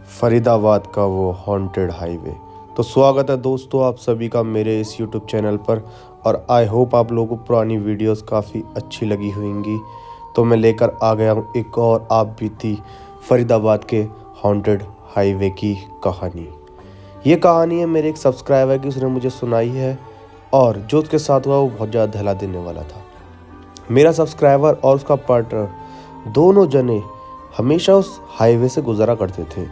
फरीदाबाद का वो haunted highway. तो स्वागत है दोस्तों आप सभी का मेरे इस यूट्यूब चैनल पर। और आई होप आप लोगों को पुरानी वीडियोस काफ़ी अच्छी लगी होंगी। तो मैं लेकर आ गया हूँ एक और आप बीती फरीदाबाद के हॉन्टेड हाईवे की कहानी। ये कहानी है मेरे एक सब्सक्राइबर की, उसने मुझे सुनाई है और जो उसके साथ हुआ वो बहुत ज़्यादा दहला देने वाला था। मेरा सब्सक्राइबर और उसका पार्टनर दोनों जने हमेशा उस हाईवे से गुजरा करते थे,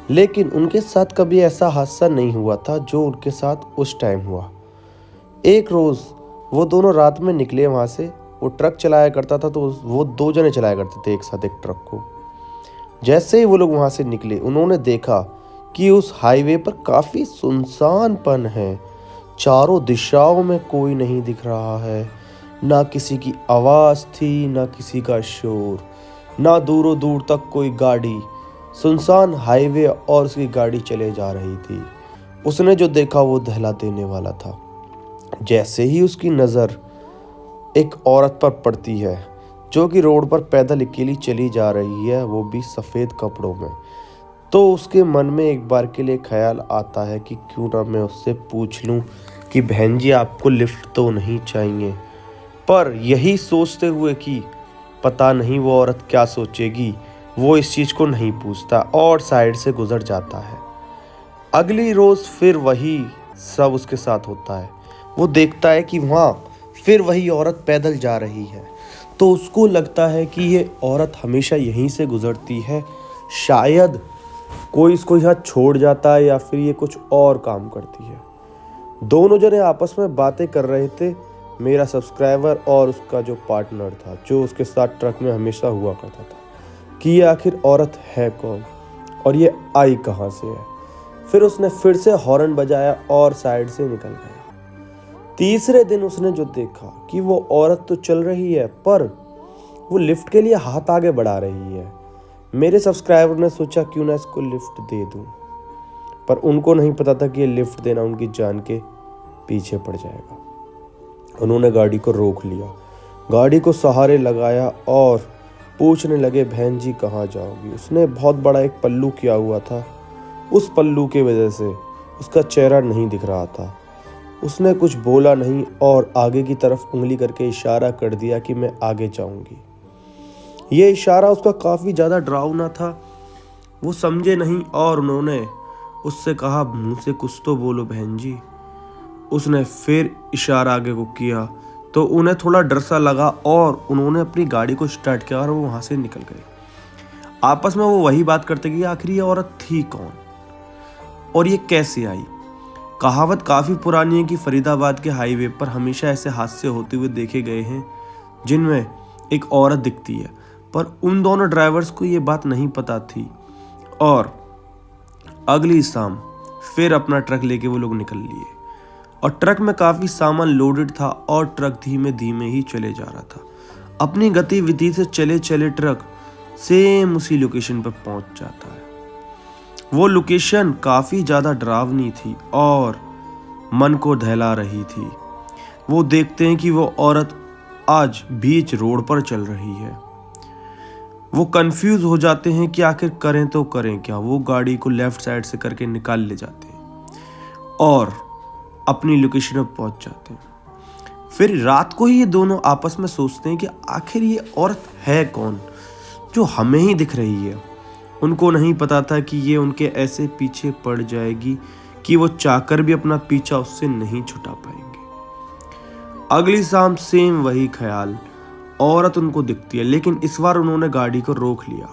लेकिन उनके साथ कभी ऐसा हादसा नहीं हुआ था जो उनके साथ उस टाइम हुआ। एक रोज़ वो दोनों रात में निकले वहाँ से। वो ट्रक चलाया करता था, तो वो दो जने चलाया करते थे एक साथ एक ट्रक को। जैसे ही वो लोग वहाँ से निकले, उन्होंने देखा कि उस हाईवे पर काफ़ी सुनसानपन है। चारों दिशाओं में कोई नहीं दिख रहा है, ना किसी की आवाज़ थी, ना किसी का शोर, ना दूरों दूर तक कोई गाड़ी। सुनसान हाईवे और उसकी गाड़ी चले जा रही थी। उसने जो देखा वो दहला देने वाला था। जैसे ही उसकी नज़र एक औरत पर पड़ती है जो कि रोड पर पैदल अकेली चली जा रही है, वो भी सफ़ेद कपड़ों में, तो उसके मन में एक बार के लिए ख्याल आता है कि क्यों ना मैं उससे पूछ लूं कि बहन जी आपको लिफ्ट तो नहीं चाहिए। पर यही सोचते हुए कि पता नहीं वो औरत क्या सोचेगी, वो इस चीज़ को नहीं पूछता और साइड से गुजर जाता है। अगली रोज़ फिर वही सब उसके साथ होता है। वो देखता है कि वहाँ फिर वही औरत पैदल जा रही है, तो उसको लगता है कि ये औरत हमेशा यहीं से गुजरती है। शायद कोई इसको यहाँ छोड़ जाता है या फिर ये कुछ और काम करती है। दोनों जने आपस में बातें कर रहे थे, मेरा सब्सक्राइबर और उसका जो पार्टनर था, जो उसके साथ ट्रक में हमेशा हुआ करता था, कि ये आखिर औरत है कौन और ये आई कहाँ से है। फिर उसने फिर से हॉर्न बजाया और साइड से निकल गया। तीसरे दिन उसने जो देखा कि वो औरत तो चल रही है, पर वो लिफ्ट के लिए हाथ आगे बढ़ा रही है। मेरे सब्सक्राइबर ने सोचा क्यों ना इसको लिफ्ट दे दूं, पर उनको नहीं पता था कि ये लिफ्ट देना उनकी जान के पीछे पड़ जाएगा। उन्होंने गाड़ी को रोक लिया, गाड़ी को सहारे लगाया और पूछने लगे, बहन जी कहाँ जाओगी। उसने बहुत बड़ा एक पल्लू किया हुआ था, उस पल्लू के वजह से उसका चेहरा नहीं दिख रहा था। उसने कुछ बोला नहीं और आगे की तरफ उंगली करके इशारा कर दिया कि मैं आगे जाऊंगी। ये इशारा उसका काफ़ी ज़्यादा डरावना था, वो समझे नहीं और उन्होंने उससे कहा, मुंह से कुछ तो बोलो बहन जी। उसने फिर इशारा आगे को किया, तो उन्हें थोड़ा डर सा लगा और उन्होंने अपनी गाड़ी को स्टार्ट किया और वो वहाँ से निकल गए। आपस में वो वही बात करते कि आखिर ये औरत थी कौन और ये कैसे आई। कहावत काफ़ी पुरानी है कि फरीदाबाद के हाईवे पर हमेशा ऐसे हादसे होते हुए देखे गए हैं जिनमें एक औरत दिखती है, पर उन दोनों ड्राइवर्स को ये बात नहीं पता थी। और अगली शाम फिर अपना ट्रक लेके वो लोग निकल लिए और ट्रक में काफ़ी सामान लोडेड था और ट्रक धीमे धीमे ही चले जा रहा था। अपनी गतिविधि से चले चले ट्रक सेम उसी लोकेशन पर पहुंच जाता है। वो लोकेशन काफ़ी ज़्यादा डरावनी थी और मन को दहला रही थी। वो देखते हैं कि वो औरत आज बीच रोड पर चल रही है। वो कंफ्यूज हो जाते हैं कि आखिर करें तो करें क्या। वो गाड़ी को लेफ्ट साइड से करके निकाल ले जाते हैं और अपनी लोकेशन पर पहुंच जाते हैं। फिर रात को ही ये दोनों आपस में सोचते हैं कि आखिर ये औरत है कौन जो हमें ही दिख रही है। उनको नहीं पता था कि ये उनके ऐसे पीछे पड़ जाएगी कि वो चाहकर भी अपना पीछा उससे नहीं छुटा पाएंगे। अगली शाम सेम वही ख्याल, औरत उनको दिखती है, लेकिन इस बार उन्होंने गाड़ी को रोक लिया।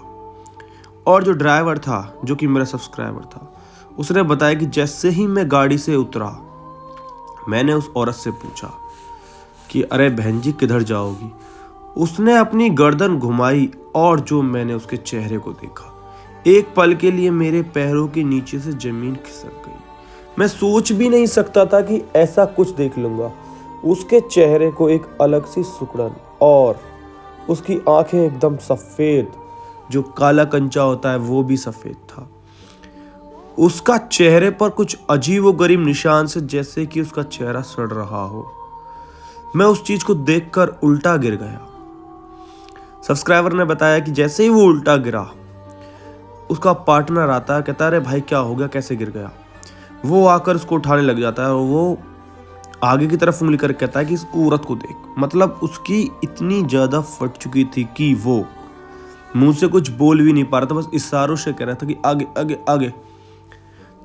और जो ड्राइवर था, जो कि मेरा सब्सक्राइबर था, उसने बताया कि जैसे ही मैं गाड़ी से उतरा, मैंने उस औरत से पूछा कि अरे बहन जी किधर जाओगी। उसने अपनी गर्दन घुमाई और जो मैंने उसके चेहरे को देखा, एक पल के लिए मेरे पैरों के नीचे से जमीन खिसक गई। मैं सोच भी नहीं सकता था कि ऐसा कुछ देख लूंगा। उसके चेहरे को एक अलग सी सुकड़न और उसकी आंखें एकदम सफ़ेद, जो काला कंचा होता है वो भी सफ़ेद था। उसका चेहरे पर कुछ अजीबोगरीब निशान से, जैसे कि उसका चेहरा सड़ रहा हो। मैं उस चीज़ को देखकर उल्टा गिर गया। सब्सक्राइबर ने बताया कि जैसे ही वो उल्टा गिरा, उसका पार्टनर आता है, कहता है अरे भाई क्या हो गया, कैसे गिर गया। वो आकर उसको उठाने लग जाता है और वो आगे की तरफ उंगली करके कहता है कि इस औरत को देख। मतलब उसकी इतनी ज़्यादा फट चुकी थी कि वो मुंह से कुछ बोल भी नहीं पा रहा था, बस इशारों से कह रहा था कि आगे आगे आगे।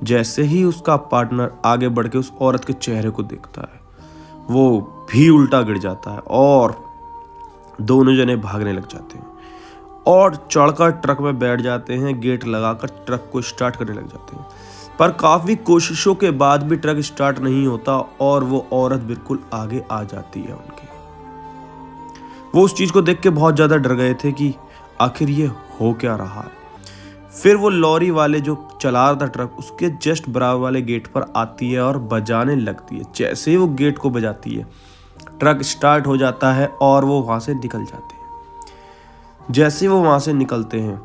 जैसे ही उसका पार्टनर आगे बढ़ के उस औरत के चेहरे को देखता है, वो भी उल्टा गिर जाता है और दोनों जने भागने लग जाते हैं और चढ़कर ट्रक में बैठ जाते हैं। गेट लगाकर ट्रक को स्टार्ट करने लग जाते हैं, पर काफ़ी कोशिशों के बाद भी ट्रक स्टार्ट नहीं होता और वो औरत बिल्कुल आगे आ जाती है उनके। वो उस चीज़ को देख के बहुत ज़्यादा डर गए थे कि आखिर ये हो क्या रहा है। फिर वो लॉरी वाले जो चला रहा था ट्रक, उसके जस्ट बराबर वाले गेट पर आती है और बजाने लगती है। जैसे ही वो गेट को बजाती है, ट्रक स्टार्ट हो जाता है और वो वहाँ से निकल जाते हैं। जैसे वो वहाँ से निकलते हैं,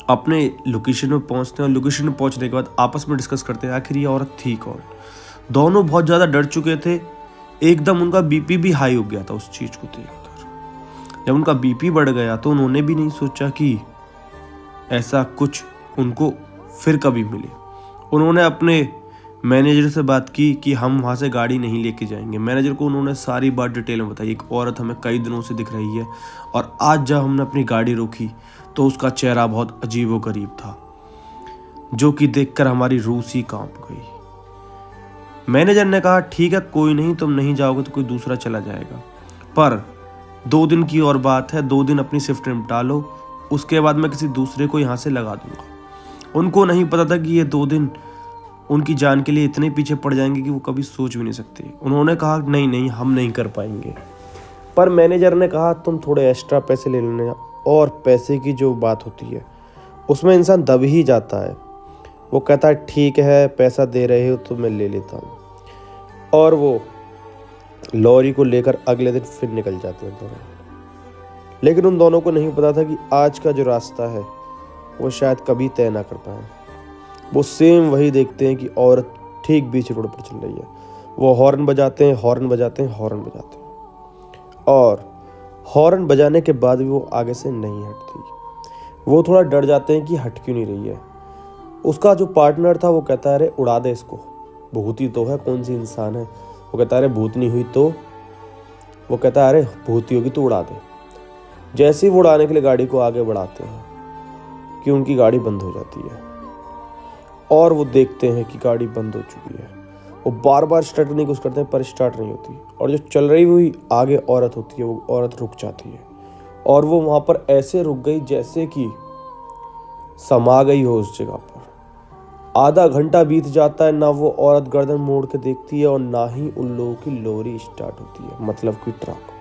अपने लोकेशन में पहुँचते हैं और लोकेशन में पहुँचने के बाद आपस में डिस्कस करते हैं आखिर ये औरत थी कौन। दोनों बहुत ज़्यादा डर चुके थे, एकदम उनका बीपी भी हाई हो गया था उस चीज़ को देखकर। जब उनका बीपी बढ़ गया तो उन्होंने भी नहीं सोचा कि ऐसा कुछ उनको फिर कभी मिले। उन्होंने अपने मैनेजर से बात की कि हम वहाँ से गाड़ी नहीं लेके जाएंगे। मैनेजर को उन्होंने सारी बात डिटेल में बताई। एक औरत हमें कई दिनों से दिख रही है और आज जब हमने अपनी गाड़ी रोकी तो उसका चेहरा बहुत अजीब व गरीब था, जो कि देखकर हमारी रूह सी कांप गई। मैनेजर ने कहा ठीक है कोई नहीं, तुम नहीं जाओगे तो कोई दूसरा चला जाएगा, पर 2 दिन की और बात है, 2 दिन अपनी शिफ्ट निपटा लो, उसके बाद मैं किसी दूसरे को यहाँ से लगा दूंगा। उनको नहीं पता था कि ये 2 दिन उनकी जान के लिए इतने पीछे पड़ जाएंगे कि वो कभी सोच भी नहीं सकते। उन्होंने कहा नहीं नहीं हम नहीं कर पाएंगे, पर मैनेजर ने कहा तुम थोड़े एक्स्ट्रा पैसे ले लेना। और पैसे की जो बात होती है उसमें इंसान दब ही जाता है। वो कहता है ठीक है पैसा दे रहे हो तो मैं ले लेता हूँ, और वो लॉरी को लेकर अगले दिन फिर निकल जाते हैं दोनों। लेकिन उन दोनों को नहीं पता था कि आज का जो रास्ता है वो शायद कभी तय ना कर पाए। वो सेम वही देखते हैं कि औरत ठीक बीच रोड पर चल रही है। वो हॉर्न बजाते हैं, हॉर्न बजाते हैं, हॉर्न बजाते हैं, और हॉर्न बजाने के बाद भी वो आगे से नहीं हटती। वो थोड़ा डर जाते हैं कि हट क्यों नहीं रही है। उसका जो पार्टनर था वो कहता है अरे उड़ा दे इसको, भूती तो है, कौन सी इंसान है। वो कहता है अरे भूतनी हुई तो, वो कहता है अरे भूती होगी तो उड़ा दे। जैसे ही वो उड़ाने के लिए गाड़ी को आगे बढ़ाते हैं कि उनकी गाड़ी बंद हो जाती है और वो देखते हैं कि गाड़ी बंद हो चुकी है। वो बार बार स्टार्ट करने की कोशिश करते हैं पर स्टार्ट नहीं होती, और जो चल रही हुई आगे औरत होती है वो औरत रुक जाती है और वो वहाँ पर ऐसे रुक गई जैसे कि समा गई हो उस जगह पर। आधा घंटा बीत जाता है, ना वो औरत गर्दन मोड़ के देखती है और ना ही उन लोगों की लॉरी स्टार्ट होती है, मतलब कि ट्रक।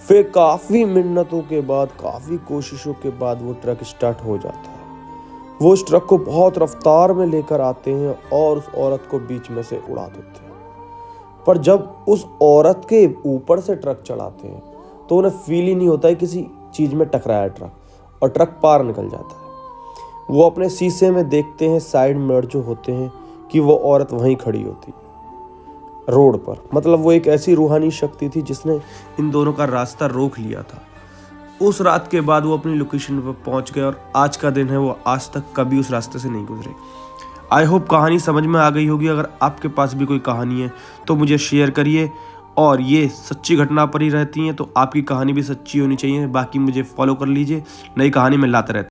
फिर काफ़ी मिन्नतों के बाद, काफ़ी कोशिशों के बाद वो ट्रक स्टार्ट हो जाता है। वो उस ट्रक को बहुत रफ्तार में लेकर आते हैं और उस औरत को बीच में से उड़ा देते हैं। पर जब उस औरत के ऊपर से ट्रक चलाते हैं तो उन्हें फील ही नहीं होता है किसी चीज़ में टकराया ट्रक, और ट्रक पार निकल जाता है। वो अपने शीशे में देखते हैं, साइड मिरर जो होते हैं, कि वो औरत वहीं खड़ी होती है रोड पर। मतलब वो एक ऐसी रूहानी शक्ति थी जिसने इन दोनों का रास्ता रोक लिया था। उस रात के बाद वो अपनी लोकेशन पर पहुंच गए और आज का दिन है वो आज तक कभी उस रास्ते से नहीं गुजरे। आई होप कहानी समझ में आ गई होगी। अगर आपके पास भी कोई कहानी है तो मुझे शेयर करिए, और ये सच्ची घटना पर ही रहती हैं तो आपकी कहानी भी सच्ची होनी चाहिए। बाकी मुझे फॉलो कर लीजिए, नई कहानी में लाता रहता हूं।